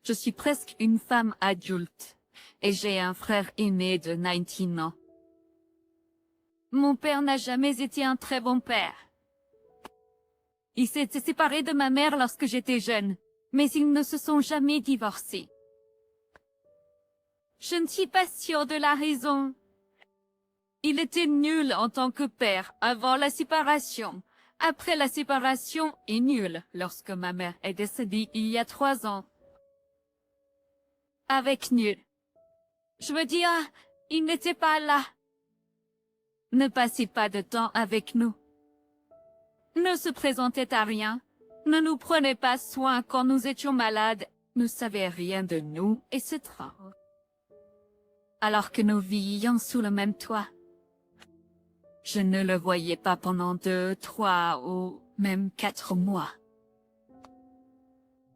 Je suis presque une femme adulte et j'ai un frère aîné de 19 ans. Mon père n'a jamais été un très bon père. Il s'est séparé de ma mère lorsque j'étais jeune, mais ils ne se sont jamais divorcés. Je ne suis pas sûre de la raison. Il était nul en tant que père avant la séparation. Après la séparation, il est nul lorsque ma mère est décédée il y a 3 ans. Avec nul. Je veux dire, il n'était pas là. Ne passez pas de temps avec nous. Ne se présentait à rien. Ne nous prenait pas soin quand nous étions malades. Ne savait rien de nous, etc. Alors que nous vivions sous le même toit. Je ne le voyais pas pendant 2, 3 ou même 4 mois.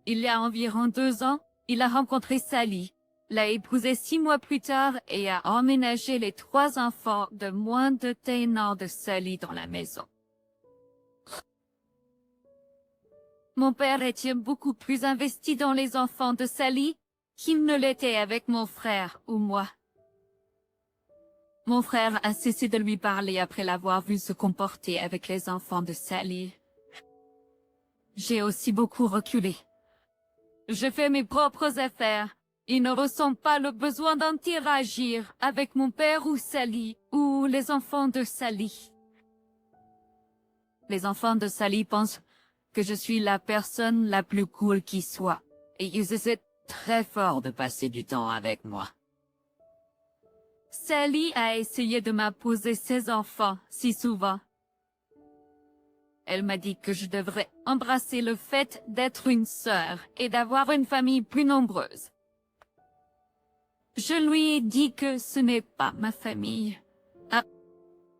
Il y a environ 2 ans, il a rencontré Sally, l'a épousée 6 mois plus tard et a emménagé les 3 enfants de moins de 1 an de Sally dans la maison. Mon père était beaucoup plus investi dans les enfants de Sally qu'il ne l'était avec mon frère ou moi. Mon frère a cessé de lui parler après l'avoir vu se comporter avec les enfants de Sally. J'ai aussi beaucoup reculé. Je fais mes propres affaires. Il ne ressent pas le besoin d'interagir avec mon père ou Sally ou les enfants de Sally. Les enfants de Sally pensent que je suis la personne la plus cool qui soit et ils essaient très fort de passer du temps avec moi. Sally a essayé de m'imposer ses enfants si souvent. Elle m'a dit que je devrais embrasser le fait d'être une sœur et d'avoir une famille plus nombreuse. Je lui ai dit que ce n'est pas ma famille. Ah,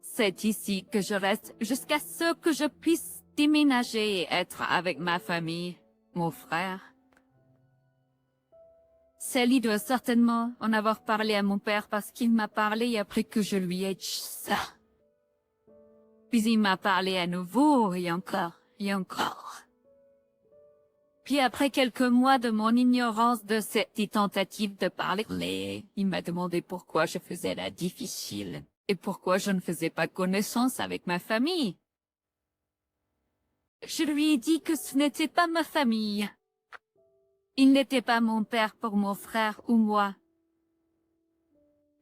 c'est ici que je reste jusqu'à ce que je puisse déménager et être avec ma famille, mon frère. Sally doit certainement en avoir parlé à mon père parce qu'il m'a parlé après que je lui ai dit ça. Puis il m'a parlé à nouveau et encore et encore. Puis après quelques mois de mon ignorance de cette tentative de parler, il m'a demandé pourquoi je faisais la difficile et pourquoi je ne faisais pas connaissance avec ma famille. Je lui ai dit que ce n'était pas ma famille. Il n'était pas mon père pour mon frère ou moi.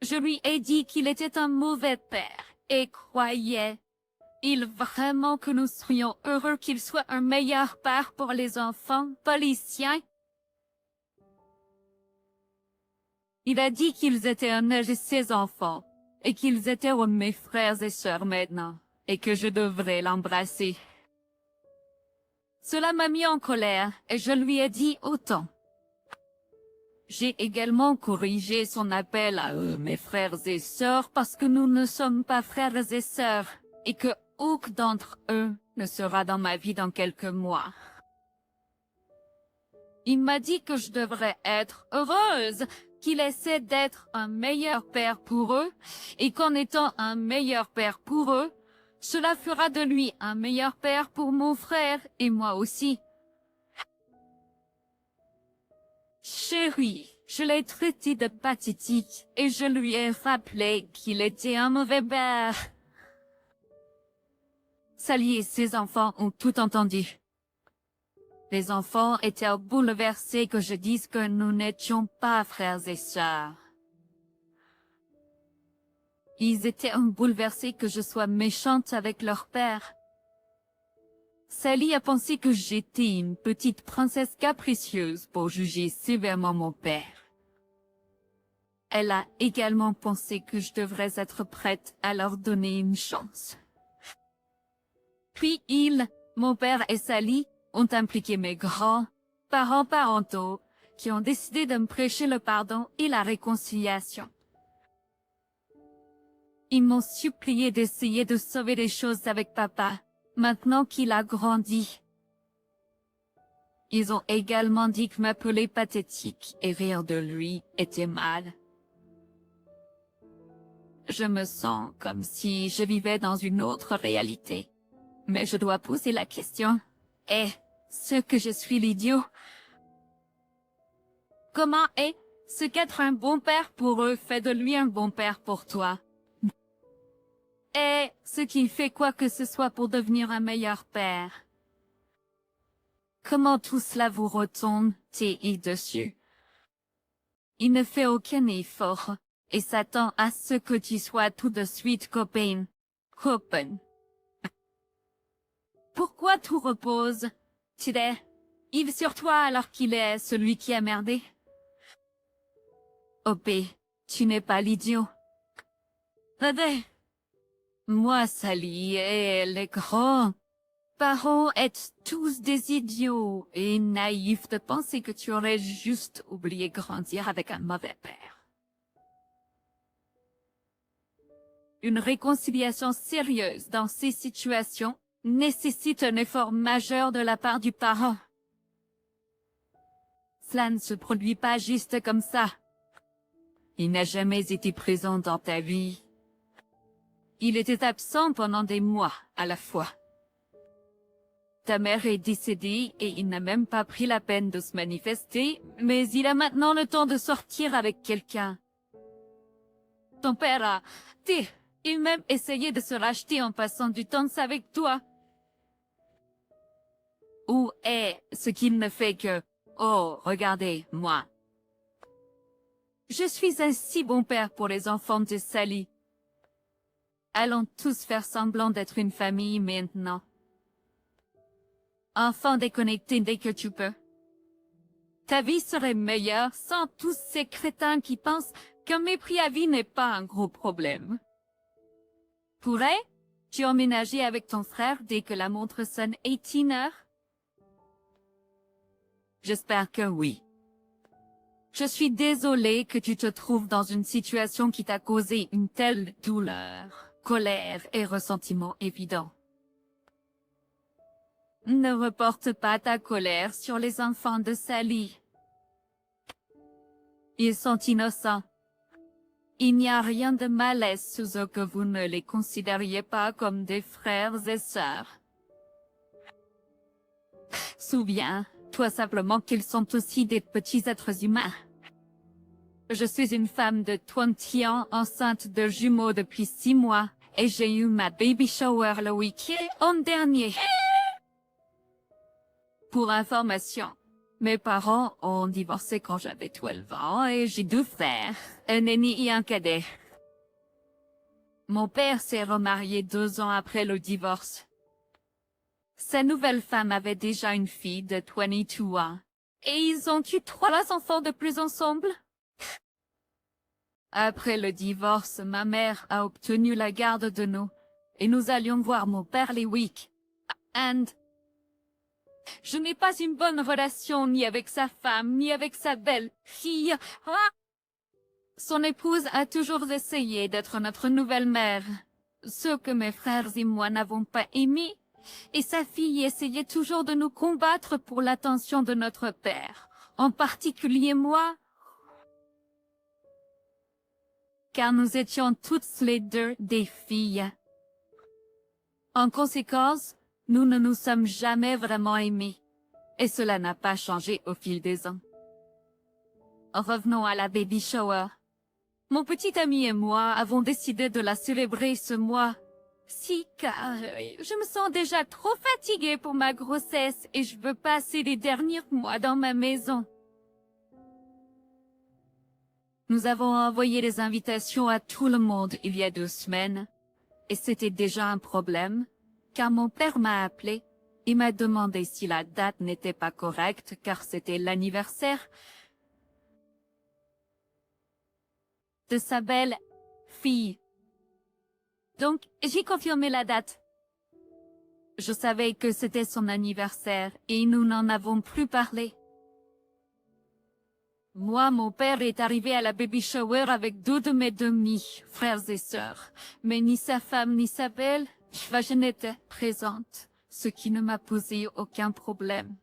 Je lui ai dit qu'il était un mauvais père et croyait-il vraiment que nous serions heureux qu'il soit un meilleur père pour les enfants, pas les siens? Il a dit qu'ils étaient un de ses enfants et qu'ils étaient mes frères et sœurs maintenant et que je devrais l'embrasser. Cela m'a mis en colère et je lui ai dit autant. J'ai également corrigé son appel à mes frères et sœurs parce que nous ne sommes pas frères et sœurs et que aucun d'entre eux ne sera dans ma vie dans quelques mois. Il m'a dit que je devrais être heureuse, qu'il essaie d'être un meilleur père pour eux et qu'en étant un meilleur père pour eux, cela fera de lui un meilleur père pour mon frère et moi aussi. Chérie, je l'ai traité de pathétique et je lui ai rappelé qu'il était un mauvais père. Sally et ses enfants ont tout entendu. Les enfants étaient bouleversés que je dise que nous n'étions pas frères et sœurs. Ils étaient bouleversés que je sois méchante avec leur père. Sally a pensé que j'étais une petite princesse capricieuse pour juger sévèrement mon père. Elle a également pensé que je devrais être prête à leur donner une chance. Puis mon père et Sally, ont impliqué mes grands-parents parentaux qui ont décidé de me prêcher le pardon et la réconciliation. Ils m'ont supplié d'essayer de sauver les choses avec papa, maintenant qu'il a grandi. Ils ont également dit que m'appeler pathétique et rire de lui était mal. Je me sens comme si je vivais dans une autre réalité. Mais je dois poser la question, est-ce que je suis l'idiot? Comment est ce qu'être un bon père pour eux fait de lui un bon père pour toi? Et ce qui fait quoi que ce soit pour devenir un meilleur père? Comment tout cela vous retombe, TI dessus? Il ne fait aucun effort et s'attend à ce que tu sois tout de suite copain. Copain. Pourquoi tout repose? Il sur toi alors qu'il est celui qui a merdé? OP, tu n'es pas l'idiot. Regardez. Moi, Sally, et les grands parents êtes tous des idiots et naïfs de penser que tu aurais juste oublié grandir avec un mauvais père. Une réconciliation sérieuse dans ces situations nécessite un effort majeur de la part du parent. Cela ne se produit pas juste comme ça. Il n'a jamais été présent dans ta vie. Il était absent pendant des mois à la fois. Ta mère est décédée et il n'a même pas pris la peine de se manifester, mais il a maintenant le temps de sortir avec quelqu'un. Ton père a, il même essayé de se racheter en passant du temps avec toi. Où est ce qu'il ne fait que, oh, regardez, moi. Je suis un si bon père pour les enfants de Sally. Allons tous faire semblant d'être une famille maintenant. Enfin déconnecté dès que tu peux. Ta vie serait meilleure sans tous ces crétins qui pensent qu'un mépris à vie n'est pas un gros problème. Pourrais-tu emménager avec ton frère dès que la montre sonne 18 heures? J'espère que oui. Je suis désolée que tu te trouves dans une situation qui t'a causé une telle douleur, colère et ressentiment évident. Ne reporte pas ta colère sur les enfants de Sally. Ils sont innocents. Il n'y a rien de malaise sous eux que vous ne les considériez pas comme des frères et sœurs. Souviens-toi simplement qu'ils sont aussi des petits êtres humains. Je suis une femme de 20 ans enceinte de jumeaux depuis 6 mois et j'ai eu ma baby shower le week-end dernier. Pour information, mes parents ont divorcé quand j'avais 12 ans et j'ai 2 frères, un aîné et un cadet. Mon père s'est remarié 2 ans après le divorce. Sa nouvelle femme avait déjà une fille de 22 ans. Et ils ont eu 3 enfants de plus ensemble. Après le divorce, ma mère a obtenu la garde de nous. Et nous allions voir mon père les week-ends. Je n'ai pas une bonne relation ni avec sa femme, ni avec sa belle-fille. Son épouse a toujours essayé d'être notre nouvelle mère. Ce que mes frères et moi n'avons pas aimé. Et sa fille essayait toujours de nous combattre pour l'attention de notre père, en particulier moi, car nous étions toutes les deux des filles. En conséquence, nous ne nous sommes jamais vraiment aimés, et cela n'a pas changé au fil des ans. Revenons à la baby shower. Mon petit ami et moi avons décidé de la célébrer ce mois. Car je me sens déjà trop fatiguée pour ma grossesse et je veux passer les derniers mois dans ma maison. Nous avons envoyé les invitations à tout le monde il y a 2 semaines et c'était déjà un problème car mon père m'a appelé et m'a demandé si la date n'était pas correcte car c'était l'anniversaire de sa belle-fille. Donc, j'ai confirmé la date. Je savais que c'était son anniversaire et nous n'en avons plus parlé. Moi, mon père est arrivé à la baby shower avec 2 de mes demi-frères et sœurs. Mais ni sa femme ni sa je n'étais présente, ce qui ne m'a posé aucun problème.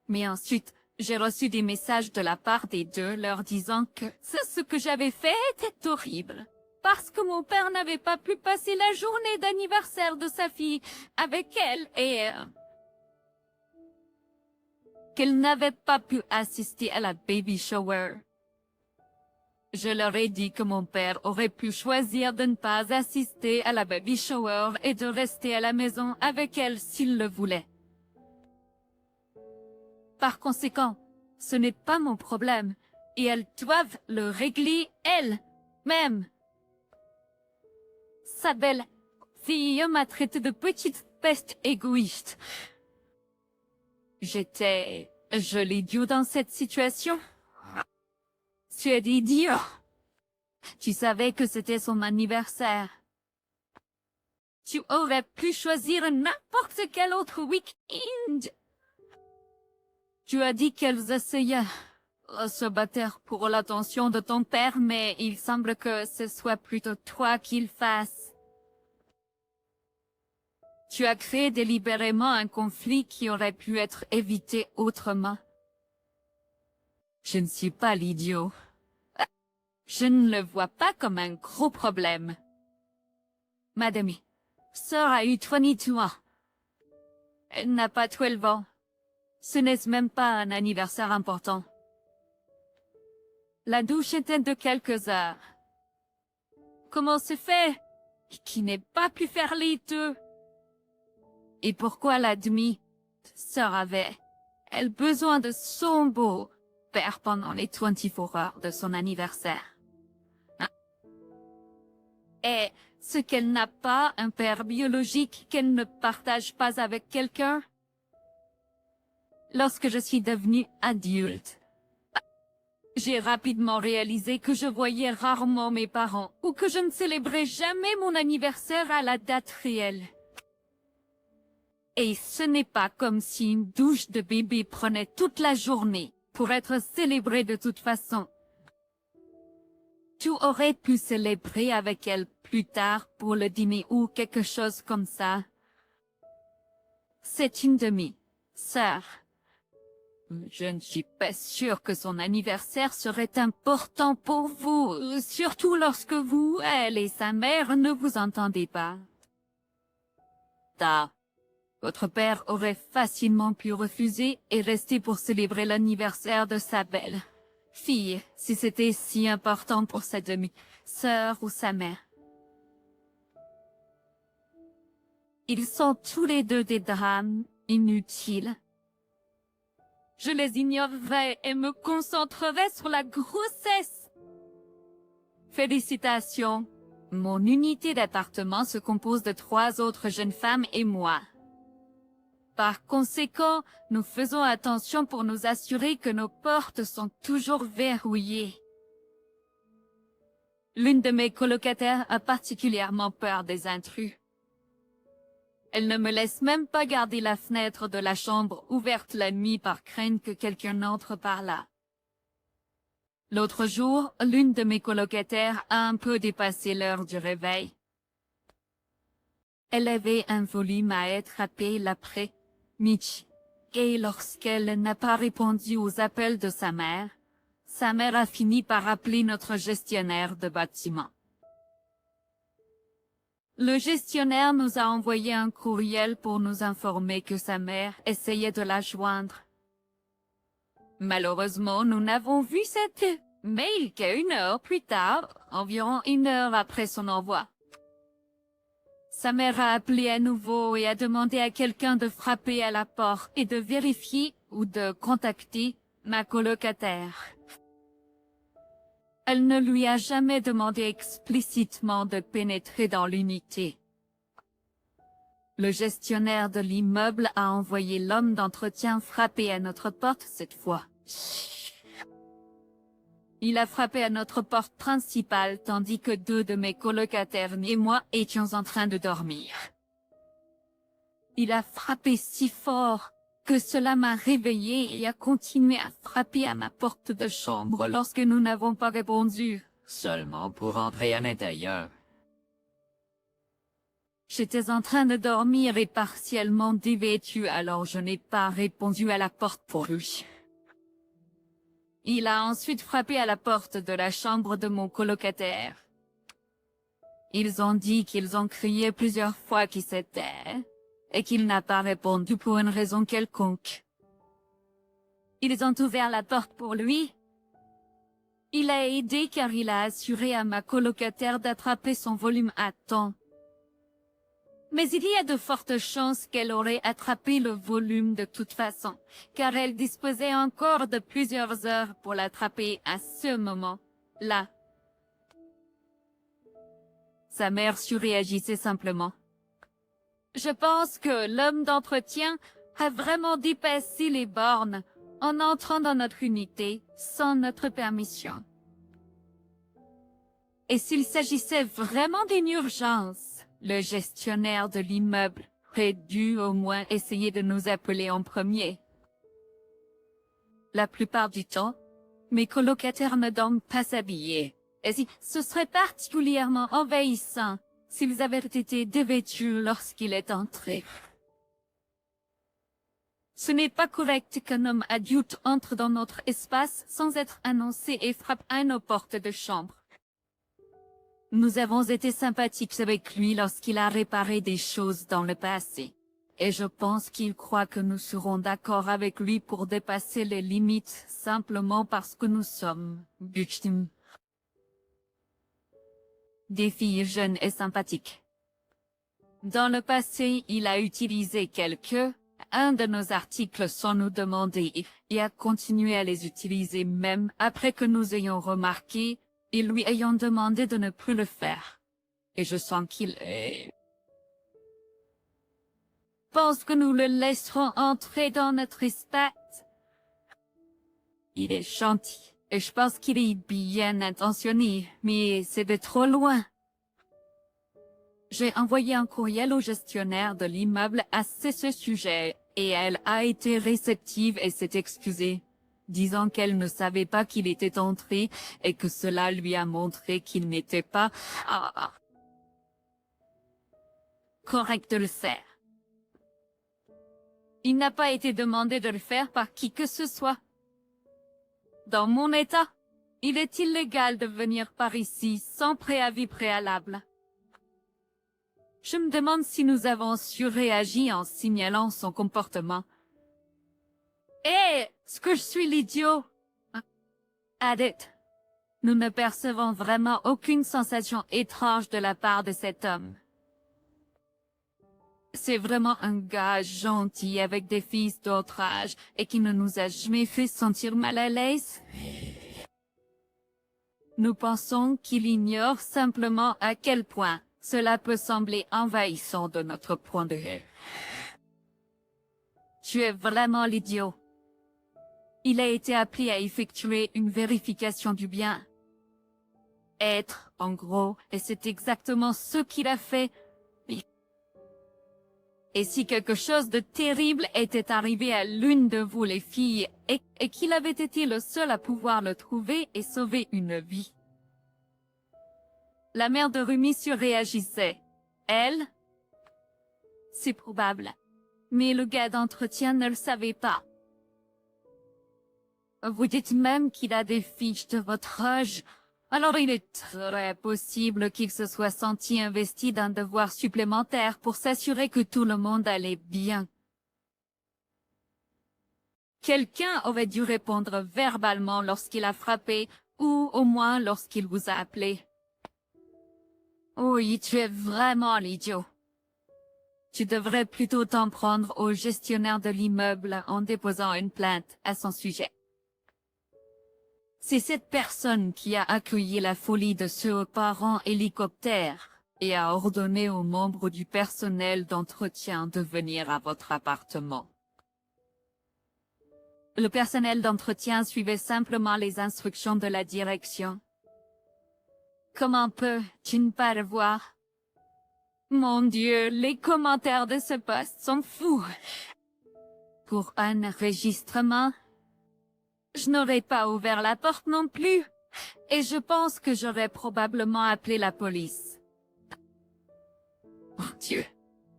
Mais ensuite, j'ai reçu des messages de la part des 2 leur disant que ce que j'avais fait était horrible. Parce que mon père n'avait pas pu passer la journée d'anniversaire de sa fille avec elle et... qu'elle n'avait pas pu assister à la baby shower. Je leur ai dit que mon père aurait pu choisir de ne pas assister à la baby shower et de rester à la maison avec elle s'il le voulait. Par conséquent, ce n'est pas mon problème, et elles doivent le régler elles-mêmes. Sa belle fille m'a traité de petite peste égoïste. J'étais l'idiot dans cette situation. Tu es idiot. Tu savais que c'était son anniversaire. Tu aurais pu choisir n'importe quel autre week-end. Tu as dit qu'elles essayaient de se battre pour l'attention de ton père, mais il semble que ce soit plutôt toi qui le fasses. Tu as créé délibérément un conflit qui aurait pu être évité autrement. Je ne suis pas l'idiot. Je ne le vois pas comme un gros problème. Ma demi-sœur a eu 22 ans. Elle n'a pas 12 ans. Ce n'est même pas un anniversaire important. La douche était de quelques heures. Comment se fait qu'il n'ait pas pu faire les deux? Et pourquoi la demi-sœur avait-elle besoin de son beau-père pendant les 24 heures de son anniversaire? Est-ce qu'elle n'a pas un père biologique qu'elle ne partage pas avec quelqu'un? Lorsque je suis devenue adulte, j'ai rapidement réalisé que je voyais rarement mes parents ou que je ne célébrais jamais mon anniversaire à la date réelle. Et ce n'est pas comme si une douche de bébé prenait toute la journée pour être célébrée de toute façon. Tu aurais pu célébrer avec elle plus tard pour le dîner ou quelque chose comme ça. C'est une demi-sœur. Je ne suis pas sûre que son anniversaire serait important pour vous, surtout lorsque vous, elle et sa mère ne vous entendez pas. Votre père aurait facilement pu refuser et rester pour célébrer l'anniversaire de sa belle fille, si c'était si important pour sa demi-sœur ou sa mère. Ils sont tous les deux des drames inutiles. Je les ignorerai et me concentrerai sur la grossesse. Félicitations. Mon unité d'appartement se compose de 3 autres jeunes femmes et moi. Par conséquent, nous faisons attention pour nous assurer que nos portes sont toujours verrouillées. L'une de mes colocataires a particulièrement peur des intrus. Elle ne me laisse même pas garder la fenêtre de la chambre ouverte la nuit par crainte que quelqu'un entre par là. L'autre jour, l'une de mes colocataires a un peu dépassé l'heure du réveil. Elle avait un volume à être appelé l'après-midi, et lorsqu'elle n'a pas répondu aux appels de sa mère a fini par appeler notre gestionnaire de bâtiment. Le gestionnaire nous a envoyé un courriel pour nous informer que sa mère essayait de la joindre. Malheureusement, nous n'avons vu cette mail qu'1 heure plus tard, environ 1 heure après son envoi. Sa mère a appelé à nouveau et a demandé à quelqu'un de frapper à la porte et de vérifier ou de contacter ma colocataire. Elle ne lui a jamais demandé explicitement de pénétrer dans l'unité. Le gestionnaire de l'immeuble a envoyé l'homme d'entretien frapper à notre porte cette fois. Il a frappé à notre porte principale tandis que 2 de mes colocataires et moi étions en train de dormir. Il a frappé si fort que cela m'a réveillée et a continué à frapper à ma porte de chambre lorsque nous n'avons pas répondu, seulement pour entrer à l'intérieur. J'étais en train de dormir et partiellement dévêtue, alors je n'ai pas répondu à la porte pour lui. Il a ensuite frappé à la porte de la chambre de mon colocataire. Ils ont dit qu'ils ont crié plusieurs fois qu'il s'était et qu'il n'a pas répondu pour une raison quelconque. Ils ont ouvert la porte pour lui. Il a aidé car il a assuré à ma colocataire d'attraper son volume à temps. Mais il y a de fortes chances qu'elle aurait attrapé le volume de toute façon, car elle disposait encore de plusieurs heures pour l'attraper à ce moment-là. Sa mère surréagissait simplement. Je pense que l'homme d'entretien a vraiment dépassé les bornes en entrant dans notre unité sans notre permission. Et s'il s'agissait vraiment d'une urgence, le gestionnaire de l'immeuble aurait dû au moins essayer de nous appeler en premier. La plupart du temps, mes colocataires ne dorment pas s'habiller. Et ce serait particulièrement envahissant s'ils avaient été dévêtus lorsqu'il est entré. Ce n'est pas correct qu'un homme adulte entre dans notre espace sans être annoncé et frappe à nos portes de chambre. Nous avons été sympathiques avec lui lorsqu'il a réparé des choses dans le passé. Et je pense qu'il croit que nous serons d'accord avec lui pour dépasser les limites simplement parce que nous sommes victimes. Des filles jeunes et sympathiques. Dans le passé, il a utilisé un de nos articles sans nous demander et a continué à les utiliser même après que nous ayons remarqué et lui ayant demandé de ne plus le faire. Et je sens qu'il pense que nous le laisserons entrer dans notre espace. Il est gentil, et je pense qu'il est bien intentionné, mais c'est de trop loin. J'ai envoyé un courriel au gestionnaire de l'immeuble à ce sujet, et elle a été réceptive et s'est excusée, disant qu'elle ne savait pas qu'il était entré et que cela lui a montré qu'il n'était pas correct de le faire. Il n'a pas été demandé de le faire par qui que ce soit. Dans mon état, il est illégal de venir par ici sans préavis préalable. Je me demande si nous avons surréagi en signalant son comportement. Est-ce que je suis l'idiot? Adit, nous ne percevons vraiment aucune sensation étrange de la part de cet homme. C'est vraiment un gars gentil avec des fils d'autre âge et qui ne nous a jamais fait sentir mal à l'aise. Nous pensons qu'il ignore simplement à quel point cela peut sembler envahissant de notre point de vue. Tu es vraiment l'idiot. Il a été appelé à effectuer une vérification du bien. Être, en gros, et c'est exactement ce qu'il a fait. Et si quelque chose de terrible était arrivé à l'une de vous les filles, et qu'il avait été le seul à pouvoir le trouver et sauver une vie. La mère de Rumi surréagissait. Elle? C'est probable. Mais le gars d'entretien ne le savait pas. Vous dites même qu'il a des fiches de votre âge. Alors il est très possible qu'il se soit senti investi d'un devoir supplémentaire pour s'assurer que tout le monde allait bien. Quelqu'un aurait dû répondre verbalement lorsqu'il a frappé, ou au moins lorsqu'il vous a appelé. Oui, tu es vraiment l'idiot. Tu devrais plutôt t'en prendre au gestionnaire de l'immeuble en déposant une plainte à son sujet. C'est cette personne qui a accueilli la folie de ce parent hélicoptère et a ordonné aux membres du personnel d'entretien de venir à votre appartement. Le personnel d'entretien suivait simplement les instructions de la direction. Comment peux-tu ne pas le voir? Mon Dieu, les commentaires de ce poste sont fous. Pour un enregistrement, je n'aurais pas ouvert la porte non plus, et je pense que j'aurais probablement appelé la police. Mon Dieu,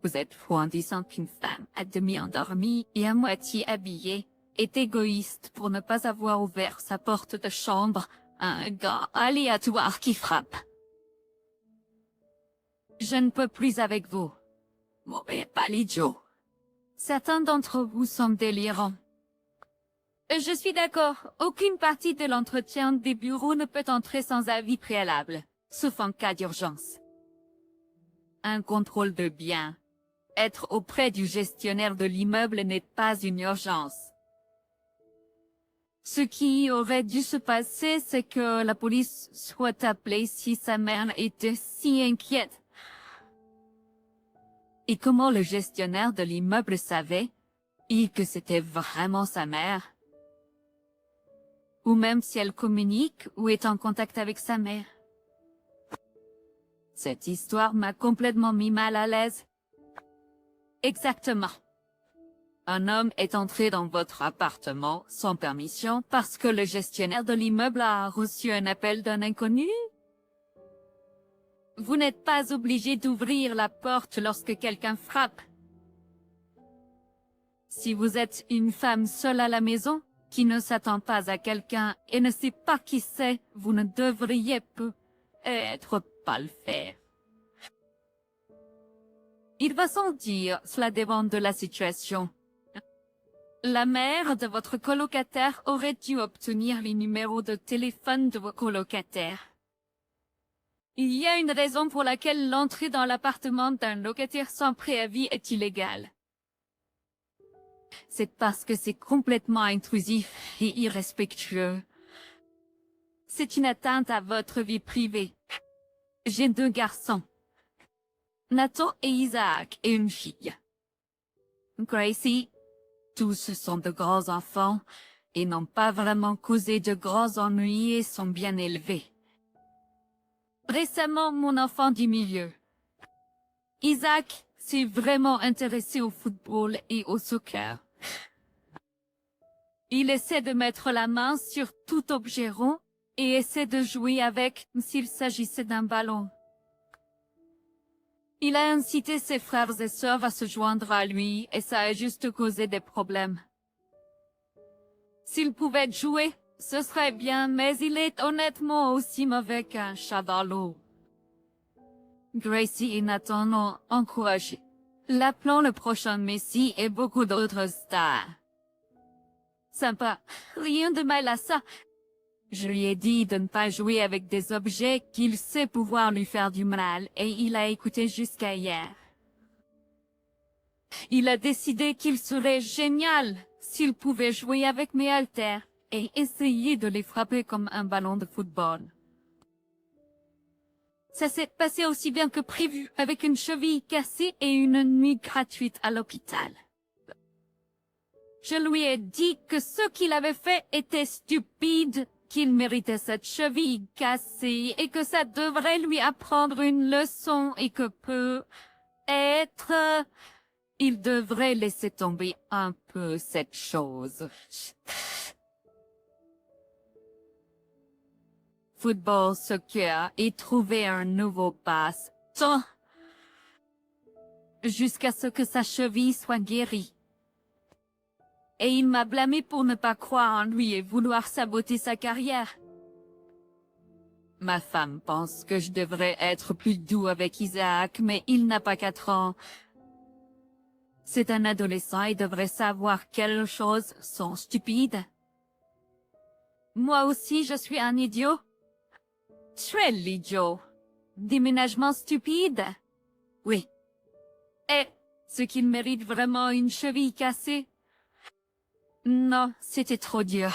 vous êtes fou en disant qu'une femme à demi endormie et à moitié habillée est égoïste pour ne pas avoir ouvert sa porte de chambre à un gars aléatoire qui frappe. Je ne peux plus avec vous. Mauvais pas l'idiot. Certains d'entre vous sont délirants. Je suis d'accord. Aucune partie de l'entretien des bureaux ne peut entrer sans avis préalable, sauf en cas d'urgence. Un contrôle de biens. Être auprès du gestionnaire de l'immeuble n'est pas une urgence. Ce qui aurait dû se passer, c'est que la police soit appelée si sa mère était si inquiète. Et comment le gestionnaire de l'immeuble savait, et que c'était vraiment sa mère? Ou même si elle communique ou est en contact avec sa mère. Cette histoire m'a complètement mis mal à l'aise. Exactement. Un homme est entré dans votre appartement sans permission parce que le gestionnaire de l'immeuble a reçu un appel d'un inconnu? Vous n'êtes pas obligé d'ouvrir la porte lorsque quelqu'un frappe. Si vous êtes une femme seule à la maison, qui ne s'attend pas à quelqu'un et ne sait pas qui c'est, vous ne devriez peut-être pas le faire. Il va sans dire, cela dépend de la situation. La mère de votre colocataire aurait dû obtenir les numéros de téléphone de vos colocataires. Il y a une raison pour laquelle l'entrée dans l'appartement d'un locataire sans préavis est illégale. C'est parce que c'est complètement intrusif et irrespectueux. C'est une atteinte à votre vie privée. J'ai 2 garçons, Nathan et Isaac, et une fille, Gracie. Tous sont de grands enfants et n'ont pas vraiment causé de grands ennuis et sont bien élevés. Récemment, mon enfant du milieu, Isaac, s'est vraiment intéressé au football et au soccer. Il essaie de mettre la main sur tout objet rond et essaie de jouer avec comme s'il s'agissait d'un ballon. Il a incité ses frères et sœurs à se joindre à lui et ça a juste causé des problèmes. S'il pouvait jouer, ce serait bien, mais il est honnêtement aussi mauvais qu'un chat dans l'eau. Gracie et Nathan l'ont encouragé, l'appelant le prochain Messi et beaucoup d'autres stars. Sympa, rien de mal à ça. Je lui ai dit de ne pas jouer avec des objets qu'il sait pouvoir lui faire du mal et il a écouté jusqu'à hier. Il a décidé qu'il serait génial s'il pouvait jouer avec mes haltères et essayer de les frapper comme un ballon de football. Ça s'est passé aussi bien que prévu, avec une cheville cassée et une nuit gratuite à l'hôpital. Je lui ai dit que ce qu'il avait fait était stupide, qu'il méritait cette cheville cassée et que ça devrait lui apprendre une leçon et que peut-être, il devrait laisser tomber un peu cette chose. Football, soccer et trouver un nouveau passe-temps jusqu'à ce que sa cheville soit guérie. Et il m'a blâmé pour ne pas croire en lui et vouloir saboter sa carrière. Ma femme pense que je devrais être plus doux avec Isaac, mais il n'a pas 4 ans. C'est un adolescent et devrait savoir quelles choses sont stupides. Moi aussi, je suis un idiot. Très l'idiot. Déménagement stupide. Oui. Et ce qu'il mérite vraiment une cheville cassée. Non, c'était trop dur.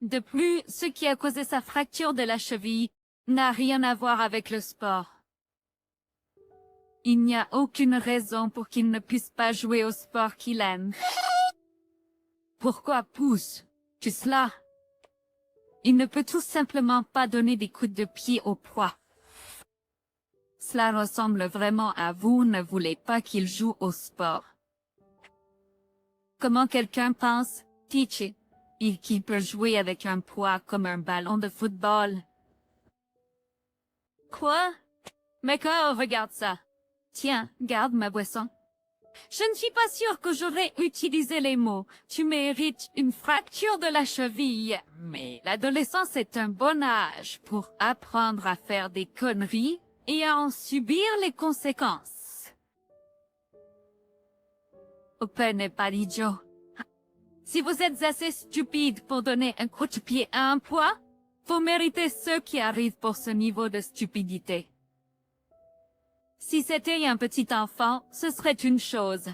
De plus, ce qui a causé sa fracture de la cheville n'a rien à voir avec le sport. Il n'y a aucune raison pour qu'il ne puisse pas jouer au sport qu'il aime. Pourquoi pousse-tu cela? Il ne peut tout simplement pas donner des coups de pied au poids. Cela ressemble vraiment à vous ne voulez pas qu'il joue au sport. Comment quelqu'un pense, Teacher, et qui peut jouer avec un poids comme un ballon de football? Quoi? Mais quand regarde ça. Tiens, garde ma boisson. Je ne suis pas sûre que j'aurais utilisé les mots. Tu mérites une fracture de la cheville. Mais l'adolescence est un bon âge pour apprendre à faire des conneries et à en subir les conséquences. Open n'est pas idiot. Si vous êtes assez stupide pour donner un coup de pied à un poids, vous méritez ceux qui arrivent pour ce niveau de stupidité. Si c'était un petit enfant, ce serait une chose.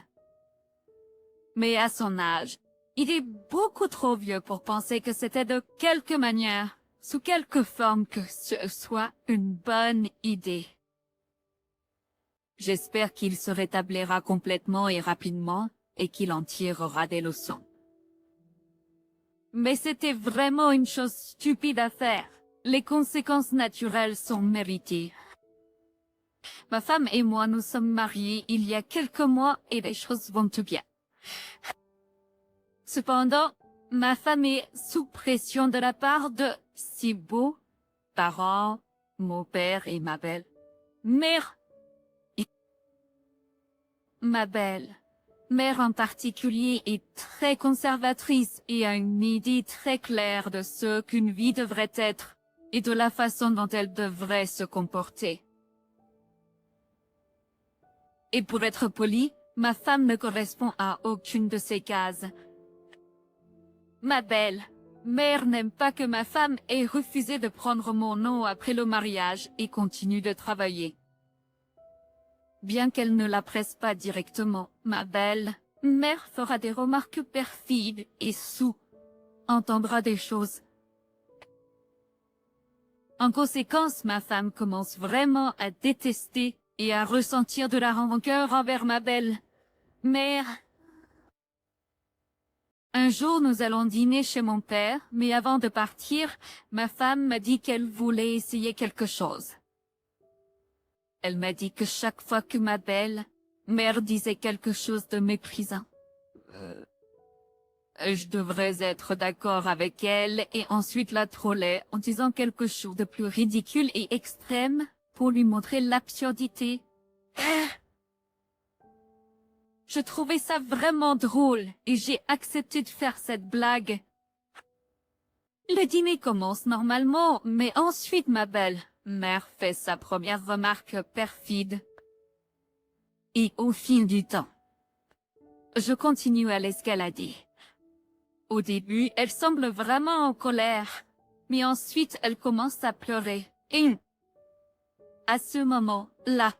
Mais à son âge, il est beaucoup trop vieux pour penser que c'était de quelque manière, sous quelque forme que ce soit une bonne idée. J'espère qu'il se rétablira complètement et rapidement, et qu'il en tirera des leçons. Mais c'était vraiment une chose stupide à faire. Les conséquences naturelles sont méritées. Ma femme et moi nous sommes mariés il y a quelques mois et les choses vont tout bien. Cependant, ma femme est sous pression de la part de si beaux parents, mon père et ma belle mère. Ma belle mère en particulier est très conservatrice et a une idée très claire de ce qu'une vie devrait être et de la façon dont elle devrait se comporter. Et pour être poli, ma femme ne correspond à aucune de ces cases. Ma belle mère n'aime pas que ma femme ait refusé de prendre mon nom après le mariage et continue de travailler. Bien qu'elle ne la presse pas directement, ma belle mère fera des remarques perfides et entendra des choses. En conséquence, ma femme commence vraiment à détester et à ressentir de la rancœur envers ma belle mère. Un jour, nous allons dîner chez mon père, mais avant de partir, ma femme m'a dit qu'elle voulait essayer quelque chose. Elle m'a dit que chaque fois que ma belle mère disait quelque chose de méprisant, je devrais être d'accord avec elle et ensuite la troller en disant quelque chose de plus ridicule et extrême pour lui montrer l'absurdité. Je trouvais ça vraiment drôle et j'ai accepté de faire cette blague. Le dîner commence normalement, mais ensuite ma belle mère fait sa première remarque perfide. Et au fil du temps, je continue à l'escalader. Au début, elle semble vraiment en colère, mais ensuite elle commence à pleurer. Et à ce moment-là,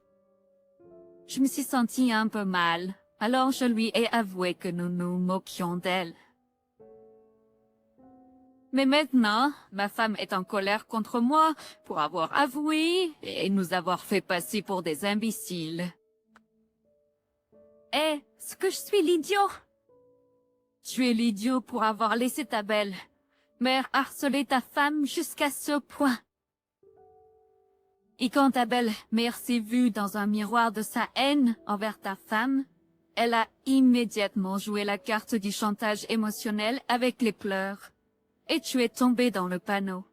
je me suis sentie un peu mal, alors je lui ai avoué que nous nous moquions d'elle. Mais maintenant, ma femme est en colère contre moi pour avoir avoué et nous avoir fait passer pour des imbéciles. Est-ce que je suis l'idiot? Tu es l'idiot pour avoir laissé ta belle mère harceler ta femme jusqu'à ce point. Et quand ta belle mère s'est vue dans un miroir de sa haine envers ta femme, elle a immédiatement joué la carte du chantage émotionnel avec les pleurs. Et tu es tombé dans le panneau.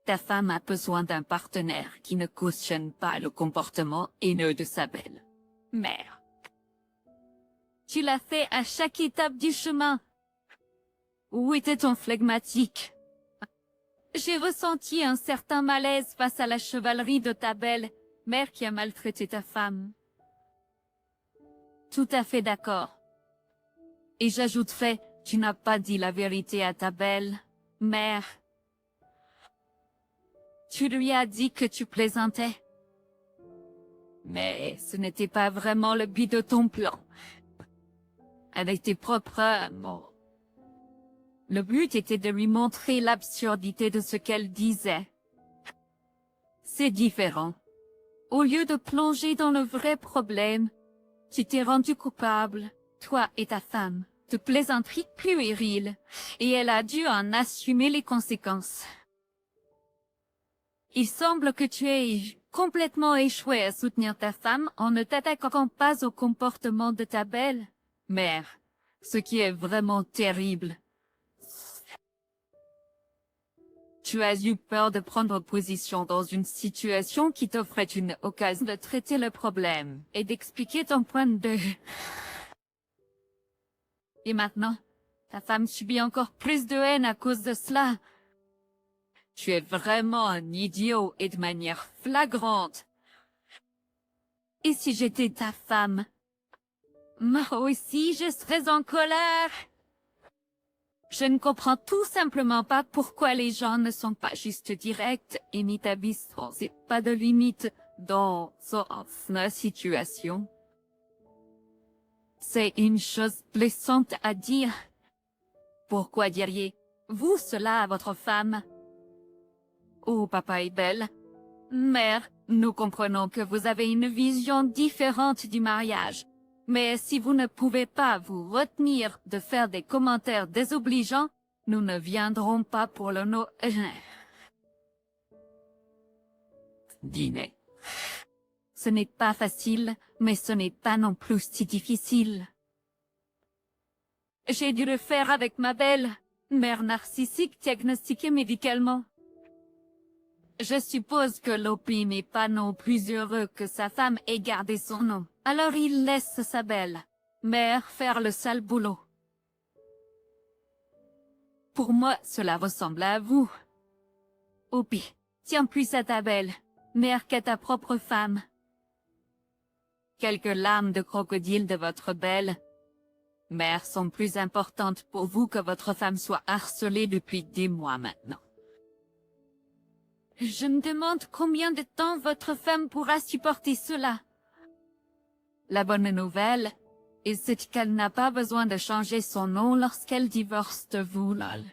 Ta femme a besoin d'un partenaire qui ne cautionne pas le comportement haineux de sa belle mère. Tu l'as fait à chaque étape du chemin. Où était ton flegmatique? J'ai ressenti un certain malaise face à la chevalerie de ta belle mère qui a maltraité ta femme. Tout à fait d'accord. Et j'ajouterais, tu n'as pas dit la vérité à ta belle mère. Tu lui as dit que tu plaisantais. Mais ce n'était pas vraiment le but de ton plan. Avec tes propres mots. Le but était de lui montrer l'absurdité de ce qu'elle disait. C'est différent. Au lieu de plonger dans le vrai problème, tu t'es rendu coupable, toi et ta femme, de plaisanteries puériles, et elle a dû en assumer les conséquences. Il semble que tu aies complètement échoué à soutenir ta femme en ne t'attaquant pas au comportement de ta belle mère, ce qui est vraiment terrible. Tu as eu peur de prendre position dans une situation qui t'offrait une occasion de traiter le problème et d'expliquer ton point de vue. Et maintenant, ta femme subit encore plus de haine à cause de cela. Tu es vraiment un idiot et de manière flagrante. Et si j'étais ta femme, Moi aussi, je serais en colère. Je ne comprends tout simplement pas pourquoi les gens ne sont pas juste directs et n'établissent pas de limites dans une situation. C'est une chose blessante à dire. Pourquoi diriez-vous cela à votre femme? Oh, papa est belle. Mère, nous comprenons que vous avez une vision différente du mariage. Mais si vous ne pouvez pas vous retenir de faire des commentaires désobligeants, nous ne viendrons pas pour le dîner. Ce n'est pas facile, mais ce n'est pas non plus si difficile. J'ai dû le faire avec ma belle, mère narcissique diagnostiquée médicalement. Je suppose que Lopi n'est pas non plus heureux que sa femme ait gardé son nom. Alors il laisse sa belle mère faire le sale boulot. Pour moi, cela ressemble à vous. Lopi, tiens plus à ta belle mère qu'à ta propre femme. Quelques larmes de crocodile de votre belle mère sont plus importantes pour vous que votre femme soit harcelée depuis des mois maintenant. Je me demande combien de temps votre femme pourra supporter cela. La bonne nouvelle est qu'elle n'a pas besoin de changer son nom lorsqu'elle divorce de vous, lol.